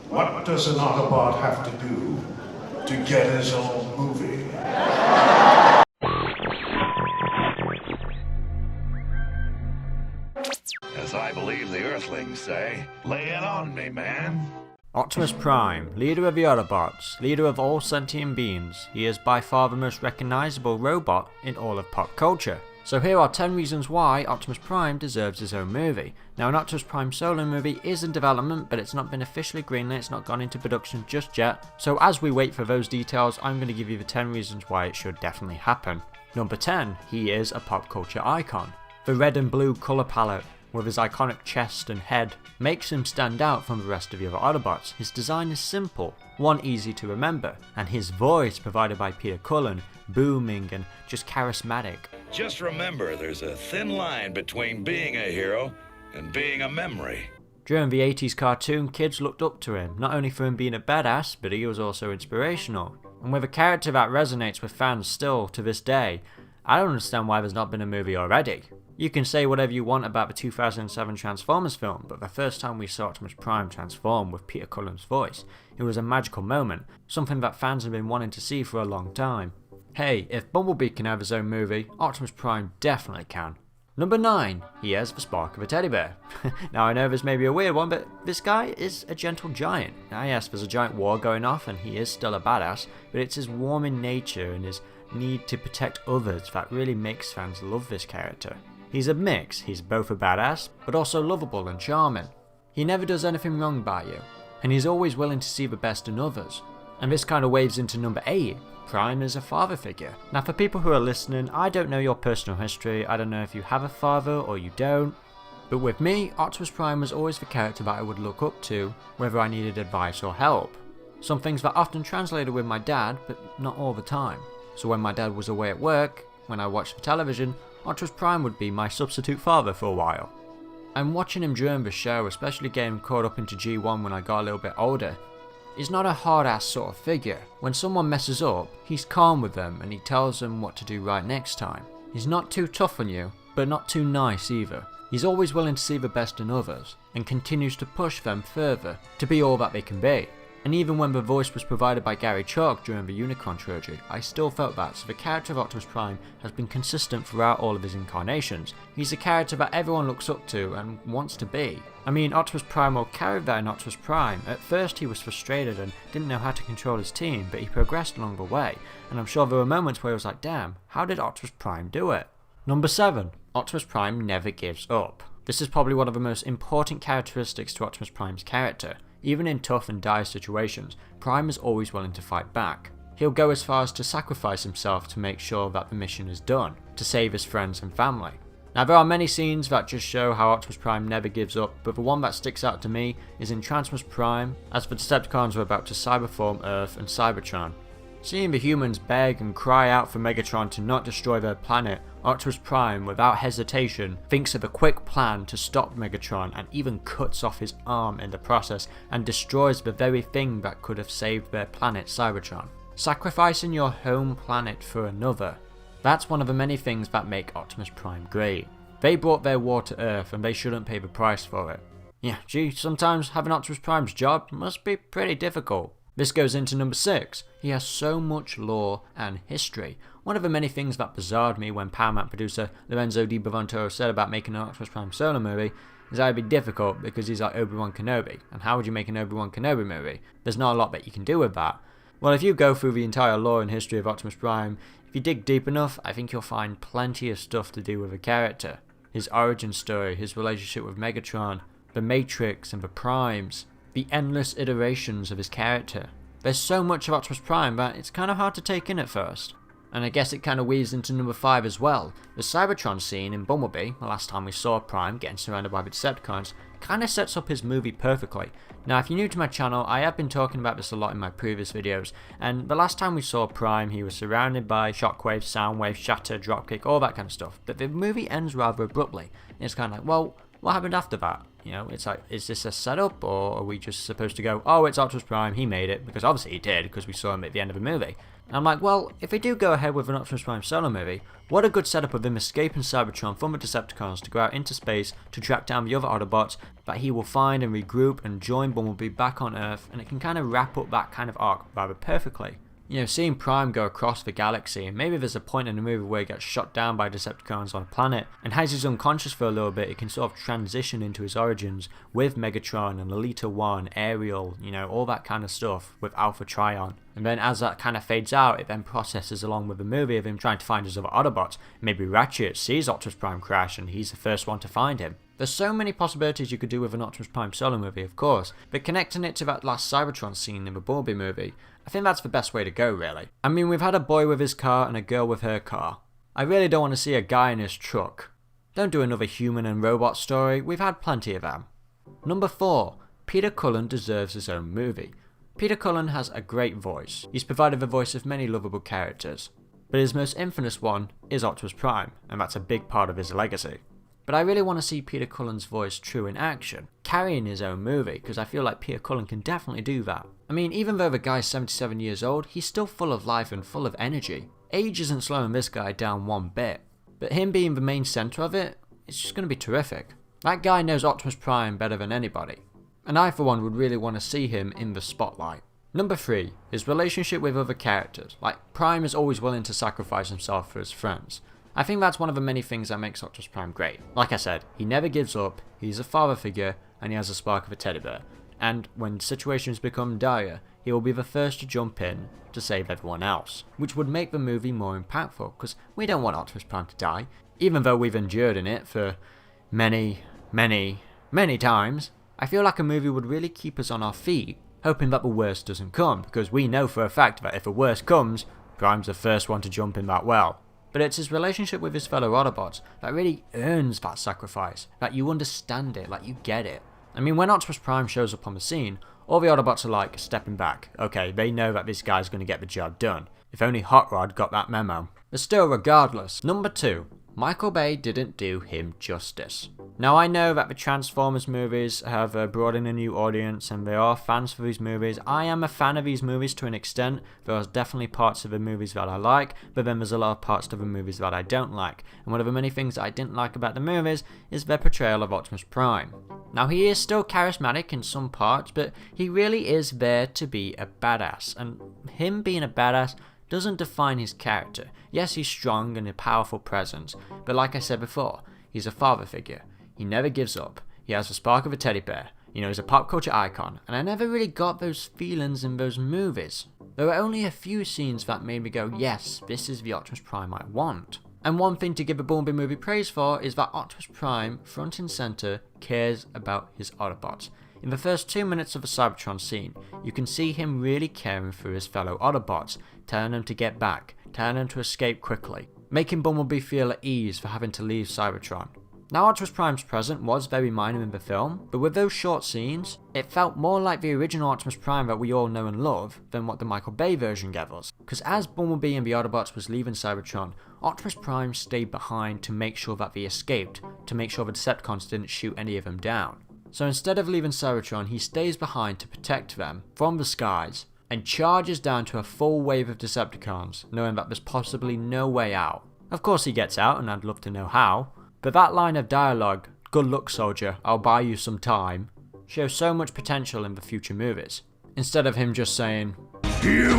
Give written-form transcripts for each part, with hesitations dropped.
What does an Autobot have to do to get his own movie? As I believe the Earthlings say, lay it on me, man. Optimus Prime, leader of the Autobots, leader of all sentient beings, he is by far the most recognisable robot in all of pop culture. So here are 10 reasons why Optimus Prime deserves his own movie. Now an Optimus Prime solo movie is in development, but it's not been officially greenlit, it's not gone into production just yet. So as we wait for those details, I'm going to give you the 10 reasons why it should definitely happen. Number 10, he is a pop culture icon. The red and blue colour palette, with his iconic chest and head, makes him stand out from the rest of the other Autobots. His design is simple, one easy to remember, and his voice provided by Peter Cullen, booming and just charismatic. Just remember, there's a thin line between being a hero and being a memory. During the 80s cartoon, kids looked up to him, not only for him being a badass, but he was also inspirational. And with a character that resonates with fans still to this day, I don't understand why there's not been a movie already. You can say whatever you want about the 2007 Transformers film, but the first time we saw Optimus Prime transform with Peter Cullen's voice, it was a magical moment, something that fans have been wanting to see for a long time. Hey, if Bumblebee can have his own movie, Optimus Prime definitely can. Number 9, he has the spark of a teddy bear. Now I know this may be a weird one, but this guy is a gentle giant. Now yes, there's a giant war going off and he is still a badass, but it's his warming nature and his need to protect others that really makes fans love this character. He's a mix, he's both a badass, but also lovable and charming. He never does anything wrong by you, and he's always willing to see the best in others. And this kind of waves into number 8, Prime is a father figure. Now for people who are listening, I don't know your personal history, I don't know if you have a father or you don't, but with me, Optimus Prime was always the character that I would look up to, whether I needed advice or help. Some things that often translated with my dad, but not all the time. So when my dad was away at work, when I watched the television, Optimus Prime would be my substitute father for a while. And watching him during the show, especially getting caught up into G1 when I got a little bit older, he's not a hard ass sort of figure. When someone messes up, he's calm with them and he tells them what to do right next time. He's not too tough on you, but not too nice either. He's always willing to see the best in others, and continues to push them further to be all that they can be. And even when the voice was provided by Gary Chalk during the Unicron trilogy, I still felt that, so the character of Optimus Prime has been consistent throughout all of his incarnations. He's a character that everyone looks up to and wants to be. I mean, Optimus Prime will carry that in Optimus Prime. At first he was frustrated and didn't know how to control his team, but he progressed along the way, and I'm sure there were moments where he was like, damn, how did Optimus Prime do it? Number 7. Optimus Prime never gives up. This is probably one of the most important characteristics to Optimus Prime's character. Even in tough and dire situations, Prime is always willing to fight back. He'll go as far as to sacrifice himself to make sure that the mission is done, to save his friends and family. Now there are many scenes that just show how Optimus Prime never gives up, but the one that sticks out to me is in Transformers Prime, as the Decepticons are about to cyberform Earth and Cybertron. Seeing the humans beg and cry out for Megatron to not destroy their planet, Optimus Prime, without hesitation, thinks of a quick plan to stop Megatron and even cuts off his arm in the process and destroys the very thing that could have saved their planet Cybertron. Sacrificing your home planet for another. That's one of the many things that make Optimus Prime great. They brought their war to Earth and they shouldn't pay the price for it. Yeah, gee, sometimes having Optimus Prime's job must be pretty difficult. This goes into number 6. He has so much lore and history. One of the many things that bizarred me when Paramount producer Lorenzo Di Bavonto said about making an Optimus Prime solo movie is that it'd be difficult because he's like Obi-Wan Kenobi. And how would you make an Obi-Wan Kenobi movie? There's not a lot that you can do with that. Well, if you go through the entire lore and history of Optimus Prime, if you dig deep enough, I think you'll find plenty of stuff to do with the character. His origin story, his relationship with Megatron, the Matrix and the Primes, the endless iterations of his character. There's so much of Optimus Prime that it's kind of hard to take in at first. And I guess it kind of weaves into number 5 as well. The Cybertron scene in Bumblebee, the last time we saw Prime getting surrounded by the Decepticons, kind of sets up his movie perfectly. Now if you're new to my channel, I have been talking about this a lot in my previous videos, and the last time we saw Prime he was surrounded by Shockwave, Soundwave, Shatter, Dropkick, all that kind of stuff. But the movie ends rather abruptly, and it's kind of like, well, what happened after that? You know, it's like, is this a setup, or are we just supposed to go, oh, it's Optimus Prime, he made it, because obviously he did, because we saw him at the end of the movie. And I'm like, well, if we do go ahead with an Optimus Prime solo movie, what a good setup of him escaping Cybertron from the Decepticons to go out into space to track down the other Autobots that he will find and regroup and join Bumblebee back on Earth, and it can kind of wrap up that kind of arc rather perfectly. You know, seeing Prime go across the galaxy, and maybe there's a point in the movie where he gets shot down by Decepticons on a planet, and as he's unconscious for a little bit, it can sort of transition into his origins with Megatron and Lolita 1, Ariel, you know, all that kind of stuff with Alpha Trion. And then as that kind of fades out, it then processes along with the movie of him trying to find his other Autobots. Maybe Ratchet sees Optimus Prime crash and he's the first one to find him. There's so many possibilities you could do with an Optimus Prime solo movie, of course, but connecting it to that last Cybertron scene in the Bumblebee movie, I think that's the best way to go, really. I mean, we've had a boy with his car and a girl with her car. I really don't want to see a guy in his truck. Don't do another human and robot story, we've had plenty of them. Number 4. Peter Cullen deserves his own movie. Peter Cullen has a great voice. He's provided the voice of many lovable characters, but his most infamous one is Optimus Prime, and that's a big part of his legacy. But I really want to see Peter Cullen's voice true in action, carrying his own movie, because I feel like Peter Cullen can definitely do that. I mean, even though the guy's 77 years old, he's still full of life and full of energy. Age isn't slowing this guy down one bit, but him being the main centre of it, it's just going to be terrific. That guy knows Optimus Prime better than anybody, and I for one would really want to see him in the spotlight. Number 3, his relationship with other characters. Like, Prime is always willing to sacrifice himself for his friends. I think that's one of the many things that makes Optimus Prime great. Like I said, he never gives up, he's a father figure, and he has a spark of a teddy bear. And when situations become dire, he will be the first to jump in to save everyone else. Which would make the movie more impactful, because we don't want Optimus Prime to die, even though we've endured in it for many times. I feel like a movie would really keep us on our feet, hoping that the worst doesn't come, because we know for a fact that if the worst comes, Prime's the first one to jump in that well. But it's his relationship with his fellow Autobots that really earns that sacrifice, that you understand it, like you get it. I mean, when Optimus Prime shows up on the scene, all the Autobots are like stepping back. Okay, they know that this guy's going to get the job done. If only Hot Rod got that memo. But still, regardless. Number 2. Michael Bay didn't do him justice. Now I know that the Transformers movies have brought in a new audience and there are fans for these movies. I am a fan of these movies to an extent. There are definitely parts of the movies that I like, but then there's a lot of parts of the movies that I don't like. And one of the many things that I didn't like about the movies is their portrayal of Optimus Prime. Now he is still charismatic in some parts, but he really is there to be a badass. And him being a badass doesn't define his character. Yes, he's strong and a powerful presence, but like I said before, he's a father figure. He never gives up. He has the spark of a teddy bear. You know, he's a pop culture icon, and I never really got those feelings in those movies. There were only a few scenes that made me go, yes, this is the Optimus Prime I want. And one thing to give a Bumblebee movie praise for is that Optimus Prime, front and centre, cares about his Autobots. In the first 2 minutes of the Cybertron scene, you can see him really caring for his fellow Autobots, telling them to get back, telling them to escape quickly, making Bumblebee feel at ease for having to leave Cybertron. Now Optimus Prime's presence was very minor in the film, but with those short scenes, it felt more like the original Optimus Prime that we all know and love than what the Michael Bay version gave us. Because as Bumblebee and the Autobots was leaving Cybertron, Optimus Prime stayed behind to make sure that they escaped, to make sure the Decepticons didn't shoot any of them down. So instead of leaving Cybertron, he stays behind to protect them from the skies and charges down to a full wave of Decepticons, knowing that there's possibly no way out. Of course he gets out, and I'd love to know how, but that line of dialogue, "Good luck soldier, I'll buy you some time," shows so much potential in the future movies, instead of him just saying, "You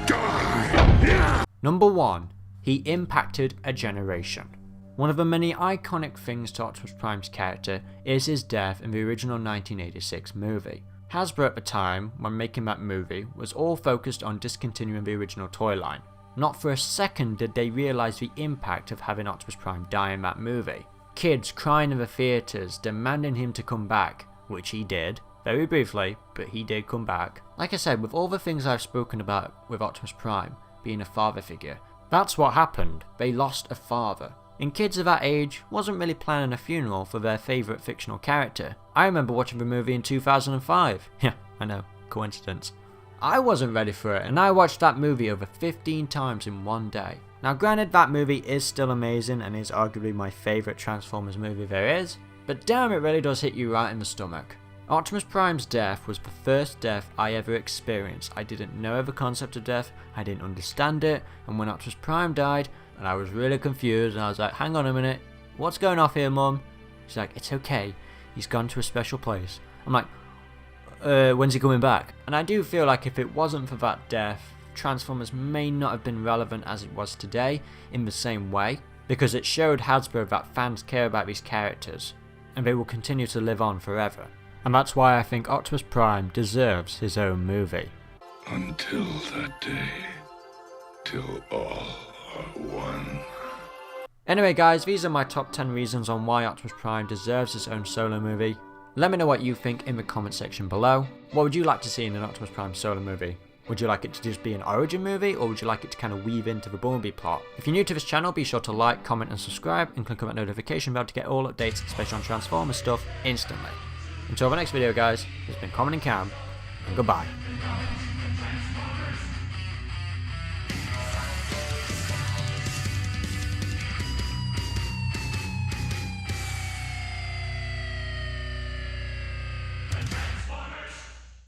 die!" Number 1. He impacted a generation. One of the many iconic things to Optimus Prime's character is his death in the original 1986 movie. Hasbro at the time, when making that movie, was all focused on discontinuing the original toy line. Not for a second did they realise the impact of having Optimus Prime die in that movie. Kids crying in the theatres, demanding him to come back, which he did, very briefly, but he did come back. Like I said, with all the things I've spoken about with Optimus Prime being a father figure, that's what happened. They lost a father. And kids of that age wasn't really planning a funeral for their favourite fictional character. I remember watching the movie in 2005. Yeah, I know, coincidence. I wasn't ready for it, and I watched that movie over 15 times in one day. Now granted, that movie is still amazing and is arguably my favourite Transformers movie there is, But damn, it really does hit you right in the stomach. Optimus Prime's death was the first death I ever experienced. I didn't know of the concept of death, I didn't understand it, and when Optimus Prime died, and I was really confused, and I was like, hang on a minute, what's going off here, Mum? She's like, it's okay, he's gone to a special place. I'm like, when's he coming back? And I do feel like if it wasn't for that death, Transformers may not have been relevant as it was today in the same way, because it showed Hasbro that fans care about these characters, and they will continue to live on forever. And that's why I think Optimus Prime deserves his own movie. Until that day, till all are one. Anyway guys, these are my top 10 reasons on why Optimus Prime deserves his own solo movie. Let me know what you think in the comment section below. What would you like to see in an Optimus Prime solo movie? Would you like it to just be an origin movie, or would you like it to kind of weave into the Bumblebee plot? If you're new to this channel, be sure to like, comment and subscribe, and click on that notification bell to get all updates, especially on Transformers stuff, instantly. Until the next video guys, it's been Comodin and Cam, and goodbye.